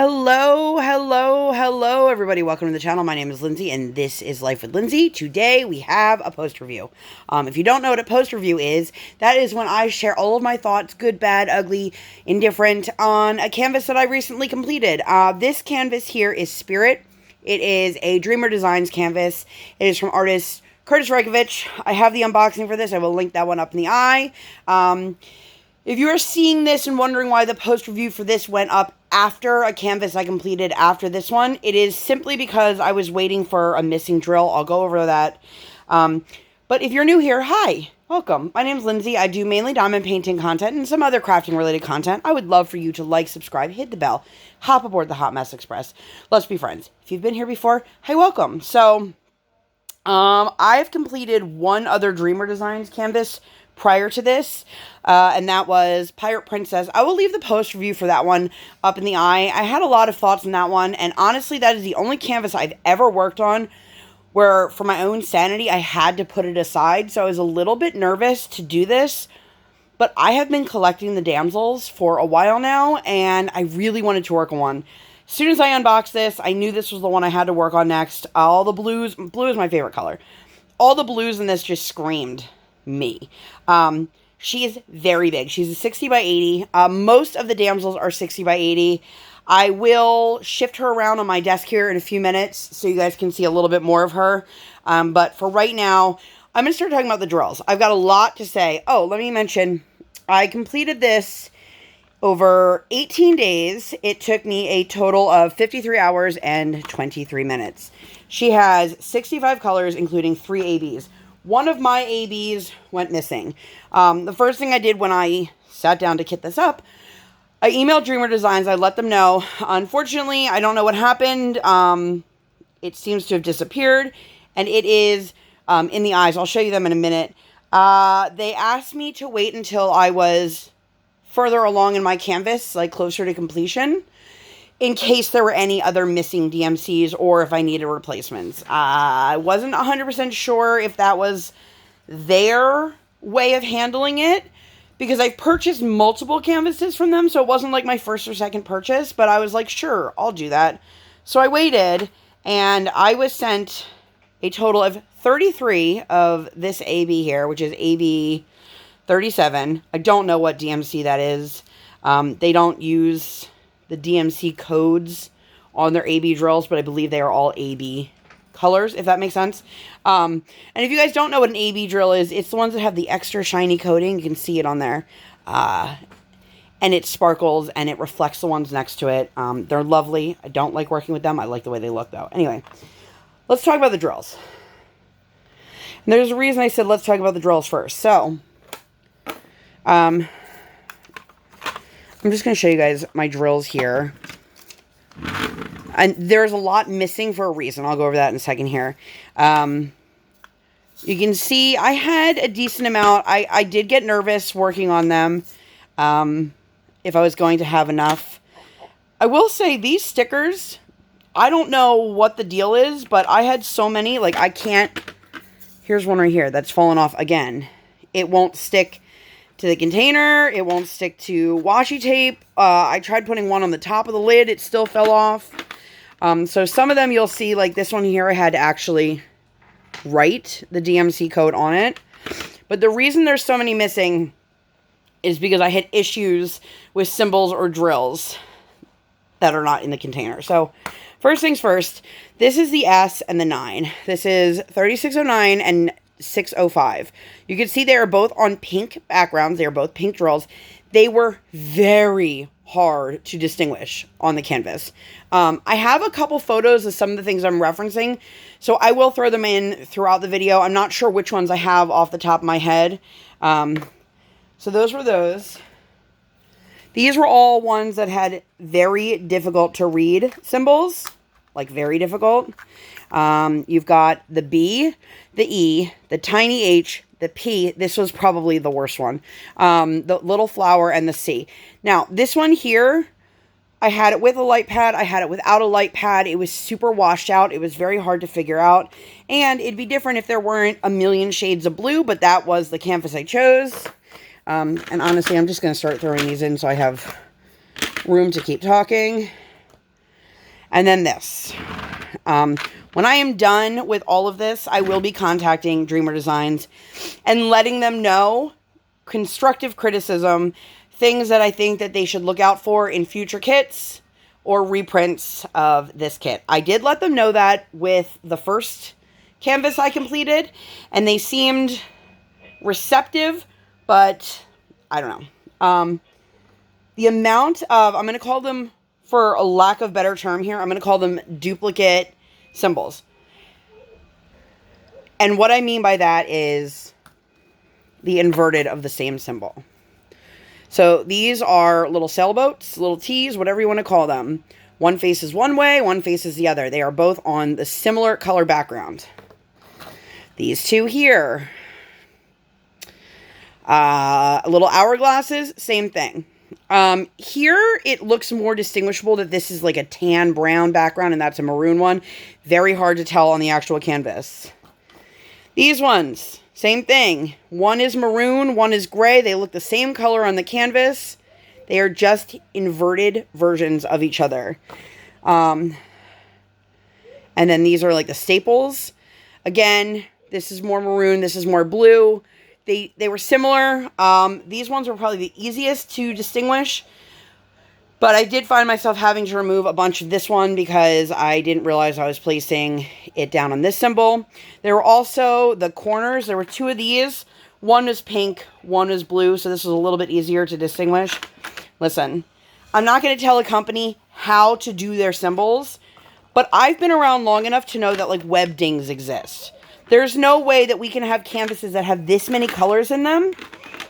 Hello, everybody. Welcome to the channel. My name is Lindsay, and this is Life with Lindsay. Today, we have a post review. If you don't know what a post review is, that is when I share all of my thoughts, good, bad, ugly, indifferent, on a canvas that I recently completed. This canvas here is Spirit. It is a Dreamer Designs canvas. It is from artist Kurtis Rykovich. I have the unboxing for this. I will link that one up in the eye. If you are seeing this and wondering why the post review for this went up after a canvas I completed after this one, it is simply because I was waiting for a missing drill. I'll go over that. But if you're new here, hi, welcome. My name is Lindsay. I do mainly diamond painting content and some other crafting related content. I would love for you to like, subscribe, hit the bell, hop aboard the Hot Mess Express. Let's be friends. If you've been here before, hi, welcome. So, I've completed one other Dreamer Designs canvas prior to this, and that was Pirate Princess. I will leave the post review for that one up in the eye. I had a lot of thoughts on that one, and honestly, that is the only canvas I've ever worked on where, for my own sanity, I had to put it aside, so I was a little bit nervous to do this, but I have been collecting the Damsels for a while now, and I really wanted to work on one. As soon as I unboxed this, I knew this was the one I had to work on next. All the blues, blue is my favorite color. All the blues in this just screamed me. She is very big. She's a 60 by 80. Most of the Damsels are 60 by 80. I will shift her around on my desk here in a few minutes so you guys can see a little bit more of her. But for right now, I'm going to start talking about the drills. I've got a lot to say. Oh, let me mention, I completed this over 18 days. It took me a total of 53 hours and 23 minutes. She has 65 colors, including 3 ABs. One of my ABs went missing. The first thing I did when I sat down to kit this up, I emailed Dreamer Designs. I let them know. Unfortunately, I don't know what happened. It seems to have disappeared, and it is in the eyes. I'll show you them in a minute. They asked me to wait until I was further along in my canvas, like closer to completion, in case there were any other missing DMCs or if I needed replacements. I wasn't 100% sure if that was their way of handling it, because I've purchased multiple canvases from them, so it wasn't like my first or second purchase, but I was like, sure, I'll do that. So I waited, and I was sent a total of 33 of this AB here, which is AB 37. I don't know what DMC that is. They don't use the DMC codes on their AB drills, but I believe they are all AB colors, if that makes sense. And if you guys don't know what an AB drill is, it's the ones that have the extra shiny coating. You can see it on there. And it sparkles, and it reflects the ones next to it. They're lovely. I don't like working with them. I like the way they look, though. Anyway, let's talk about the drills. And there's a reason I said let's talk about the drills first. So, I'm just going to show you guys my drills here. And there's a lot missing for a reason. I'll go over that in a second here. You can see I had a decent amount. I did get nervous working on them. If I was going to have enough. I will say these stickers, I don't know what the deal is, but I had so many. Like, I can't. Here's one right here that's fallen off again. It won't stick to the container. It won't stick to washi tape. I tried putting one on the top of the lid. It still fell off. So some of them you'll see, like this one here, I had to actually write the DMC code on it. But the reason there's so many missing is because I had issues with symbols or drills that are not in the container. So first things first, this is the S and the 9. This is 3609 and 605. You can see they are both on pink backgrounds. They are both pink drills. They were very hard to distinguish on the canvas. I have a couple photos of some of the things I'm referencing, so I will throw them in throughout the video. I'm not sure which ones I have off the top of my head. So those were those. These were all ones that had very difficult to read symbols, like very difficult. You've got the B, the E, the tiny H, the P. This was probably the worst one. The little flower and the C. Now, this one here, I had it with a light pad. I had it without a light pad. It was super washed out. It was very hard to figure out. And it'd be different if there weren't a million shades of blue, but that was the canvas I chose. And honestly, I'm just going to start throwing these in so I have room to keep talking. And then this. When I am done with all of this, I will be contacting Dreamer Designs and letting them know constructive criticism, things that I think that they should look out for in future kits or reprints of this kit. I did let them know that with the first canvas I completed, and they seemed receptive, but I don't know. The amount of, I'm going to call them, for a lack of better term here, I'm going to call them duplicate symbols. And what I mean by that is the inverted of the same symbol. So these are little sailboats, little T's, whatever you want to call them. One faces one way, one faces the other. They are both on the similar color background. These two here. Little hourglasses, same thing. Here it looks more distinguishable that this is like a tan brown background and that's a maroon one. Very hard to tell on the actual canvas. These ones, same thing. One is maroon, one is gray. They look the same color on the canvas. They are just inverted versions of each other. And then these are like the staples. Again, this is more maroon, this is more blue. They were similar. These ones were probably the easiest to distinguish. But I did find myself having to remove a bunch of this one because I didn't realize I was placing it down on this symbol. There were also the corners. There were two of these. One was pink, one was blue, so this was a little bit easier to distinguish. Listen, I'm not going to tell a company how to do their symbols, but I've been around long enough to know that like web dings exist. There's no way that we can have canvases that have this many colors in them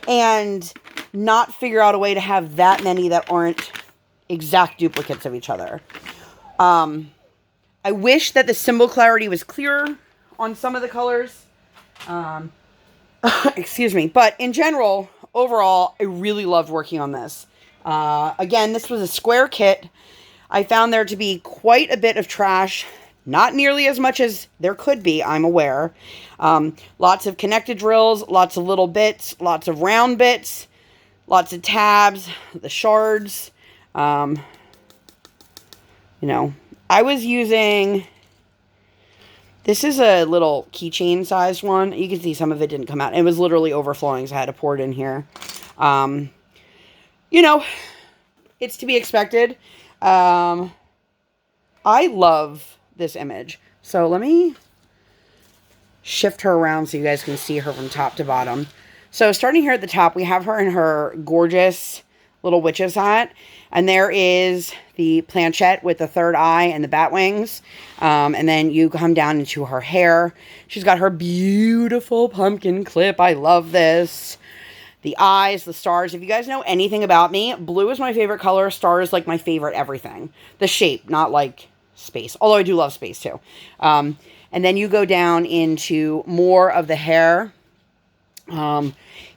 and not figure out a way to have that many that aren't exact duplicates of each other. I wish that the symbol clarity was clearer on some of the colors. Excuse me. But in general, overall, I really loved working on this. Again, this was a square kit. I found there to be quite a bit of trash. Not nearly as much as there could be, I'm aware. Lots of connected drills, lots of little bits, lots of round bits, lots of tabs, the shards. You know, I was using, this is a little keychain sized one. You can see some of it didn't come out. It was literally overflowing, so I had to pour it in here. You know, it's to be expected. I love this image. So let me shift her around so you guys can see her from top to bottom. So starting here at the top, we have her in her gorgeous little witch's hat. And there is the planchette with the third eye and the bat wings. And then you come down into her hair. She's got her beautiful pumpkin clip. I love this. The eyes, the stars. If you guys know anything about me, blue is my favorite color. Star is like my favorite everything. The shape, not like space. Although I do love space too. And then you go down into more of the hair.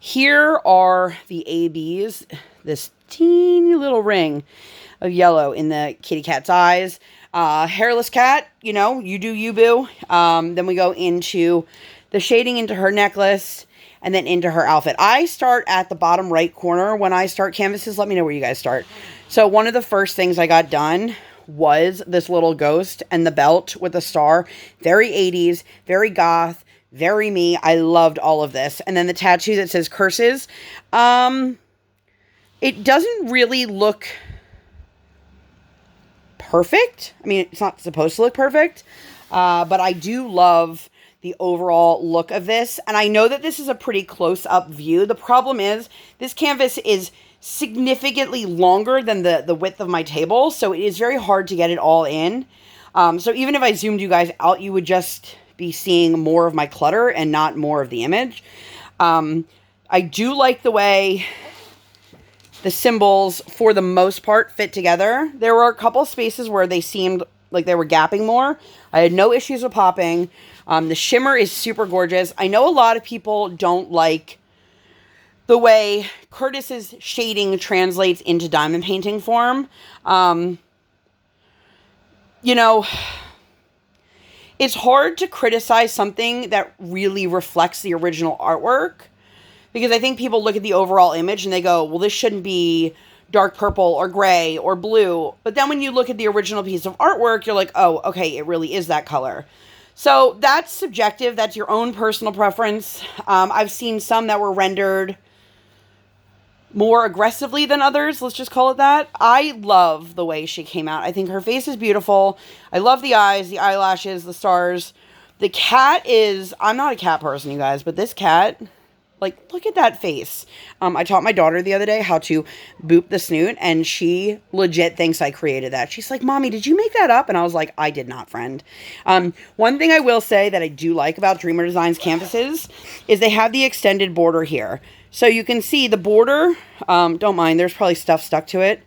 Here are the ABs. This teeny little ring of yellow in the kitty cat's eyes. Hairless cat, you know, you do you, boo. Then we go into the shading into her necklace and then into her outfit. I start at the bottom right corner when I start canvases. Let me know where you guys start. So one of the first things I got done was this little ghost and the belt with the star. Very 80s, very goth, very me. I loved all of this. And then the tattoo that says curses. It doesn't really look perfect. I mean, it's not supposed to look perfect. But I do love the overall look of this. And I know that this is a pretty close-up view. The problem is this canvas is significantly longer than the width of my table. So it is very hard to get it all in. So even if I zoomed you guys out, you would just be seeing more of my clutter and not more of the image. I do like the way the symbols, for the most part, fit together. There were a couple spaces where they seemed like they were gapping more. I had no issues with popping. The shimmer is super gorgeous. I know a lot of people don't like the way Kurtis's shading translates into diamond painting form. You know, it's hard to criticize something that really reflects the original artwork, because I think people look at the overall image and they go, well, this shouldn't be dark purple or gray or blue. But then when you look at the original piece of artwork, you're like, oh, okay, it really is that color. So that's subjective. That's your own personal preference. I've seen some that were rendered more aggressively than others. Let's just call it that. I love the way she came out. I think her face is beautiful. I love the eyes, the eyelashes, the stars. The cat is, I'm not a cat person, you guys, but this cat, like, look at that face. I taught my daughter the other day how to boop the snoot, and she legit thinks I created that. She's like, Mommy, did you make that up? And I was like, I did not, friend. One thing I will say that I do like about Dreamer Designs canvases is they have the extended border here. So you can see the border, don't mind, there's probably stuff stuck to it.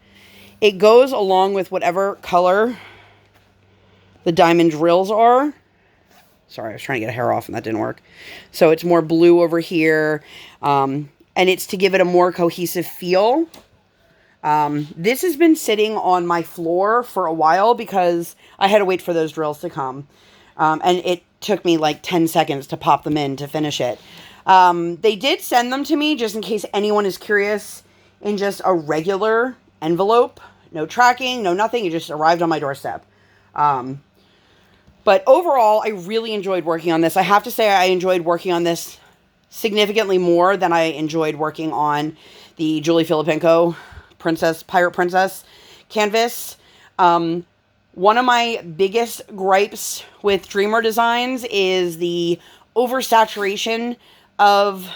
It goes along with whatever color the diamond drills are. Sorry, I was trying to get a hair off and that didn't work. So it's more blue over here. And it's to give it a more cohesive feel. This has been sitting on my floor for a while because I had to wait for those drills to come. And it took me like 10 seconds to pop them in to finish it. They did send them to me just in case anyone is curious in just a regular envelope. No tracking, no nothing. It just arrived on my doorstep. But overall, I really enjoyed working on this. I have to say I enjoyed working on this significantly more than I enjoyed working on the Julie Filippenko Pirate Princess canvas. One of my biggest gripes with Dreamer Designs is the oversaturation of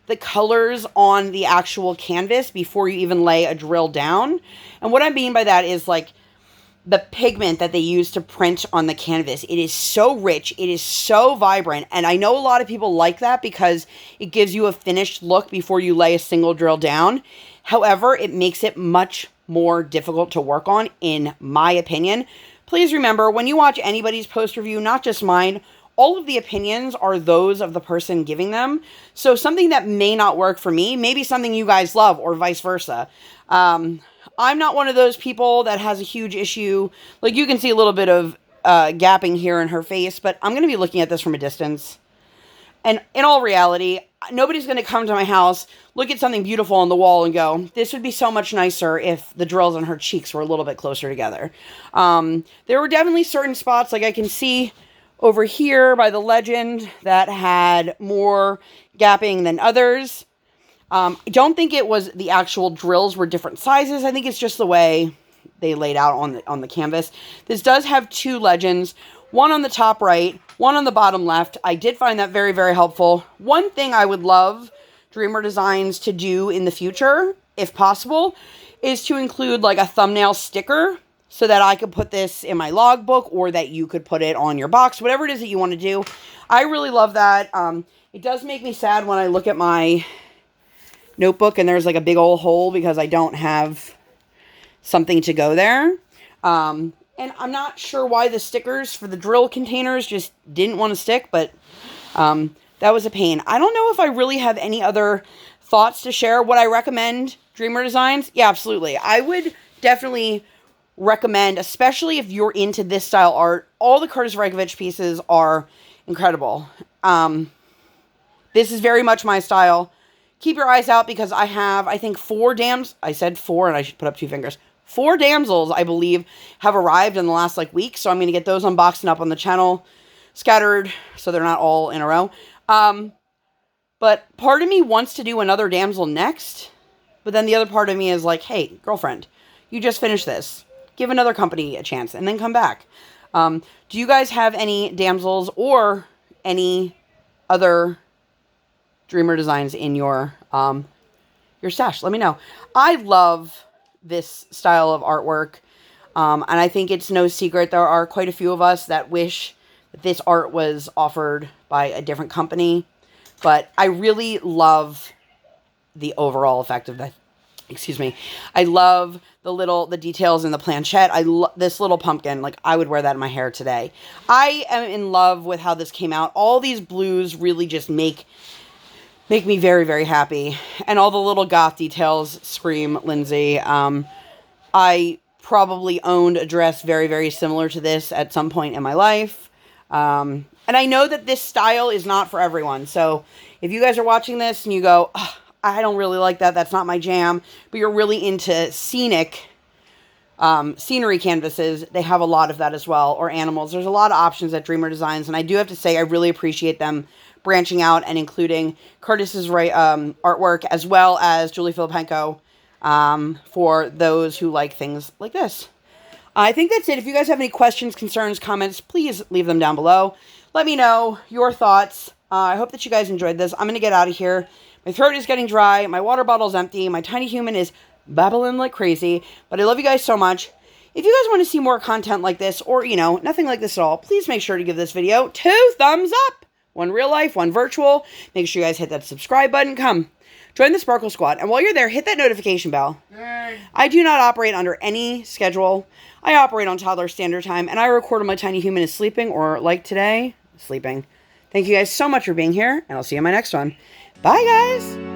the colors on the actual canvas before you even lay a drill down. And what I mean by that is like the pigment that they use to print on the canvas. It is so rich. It is so vibrant. And I know a lot of people like that because it gives you a finished look before you lay a single drill down. However, it makes it much more difficult to work on, in my opinion. Please remember, when you watch anybody's post review, not just mine, all of the opinions are those of the person giving them. So something that may not work for me, maybe something you guys love, or vice versa. I'm not one of those people that has a huge issue. Like, you can see a little bit of gapping here in her face, but I'm going to be looking at this from a distance. And in all reality, nobody's going to come to my house, look at something beautiful on the wall and go, this would be so much nicer if the drills on her cheeks were a little bit closer together. There were definitely certain spots, like I can see over here by the legend, that had more gapping than others. I don't think it was the actual drills were different sizes. I think it's just the way they laid out on the canvas. This does have two legends, one on the top right, one on the bottom left. I did find that very, very helpful. One thing I would love Dreamer Designs to do in the future, if possible, is to include like a thumbnail sticker so that I could put this in my logbook, or that you could put it on your box, whatever it is that you want to do. I really love that. It does make me sad when I look at my notebook and there's like a big old hole because I don't have something to go there. And I'm not sure why the stickers for the drill containers just didn't want to stick, but that was a pain. I don't know if I really have any other thoughts to share. Would I recommend Dreamer Designs? Yeah, absolutely. I would definitely recommend, especially if you're into this style art. All the Kurtis Rykovich pieces are incredible. This is very much my style. Keep your eyes out because I have, I think, 4 I said 4 and I should put up 2 fingers. 4 damsels, I believe, have arrived in the last like week. So I'm going to get those unboxed and up on the channel, scattered so they're not all in a row. But part of me wants to do another damsel next. But then the other part of me is like, hey, girlfriend, you just finished this. Give another company a chance and then come back. Do you guys have any damsels or any other Dreamer Designs in your stash? Let me know. I love this style of artwork. And I think it's no secret there are quite a few of us that wish that this art was offered by a different company. But I really love the overall effect of that. Excuse me. I love the details in the planchette. I love this little pumpkin. Like, I would wear that in my hair today. I am in love with how this came out. All these blues really just make me very, very happy. And all the little goth details scream Lindsay. I probably owned a dress very, very similar to this at some point in my life. And I know that this style is not for everyone. So if you guys are watching this and you go, oh, I don't really like that. That's not my jam. But you're really into scenic scenery canvases, they have a lot of that as well, or animals. There's a lot of options at Dreamer Designs, and I do have to say I really appreciate them branching out and including Kurtis's artwork as well as Julie Filipenko for those who like things like this. I think that's it. If you guys have any questions, concerns, comments, please leave them down below. Let me know your thoughts. I hope that you guys enjoyed this. I'm going to get out of here. My throat is getting dry. My water bottle's empty. My tiny human is babbling like crazy. But I love you guys so much. If you guys want to see more content like this, or, you know, nothing like this at all, please make sure to give this video 2 thumbs up. One real life, one virtual. Make sure you guys hit that subscribe button. Come, join the Sparkle Squad. And while you're there, hit that notification bell. I do not operate under any schedule. I operate on toddler standard time, and I record when my tiny human is sleeping, or like today, sleeping. Thank you guys so much for being here, and I'll see you in my next one. Bye, guys!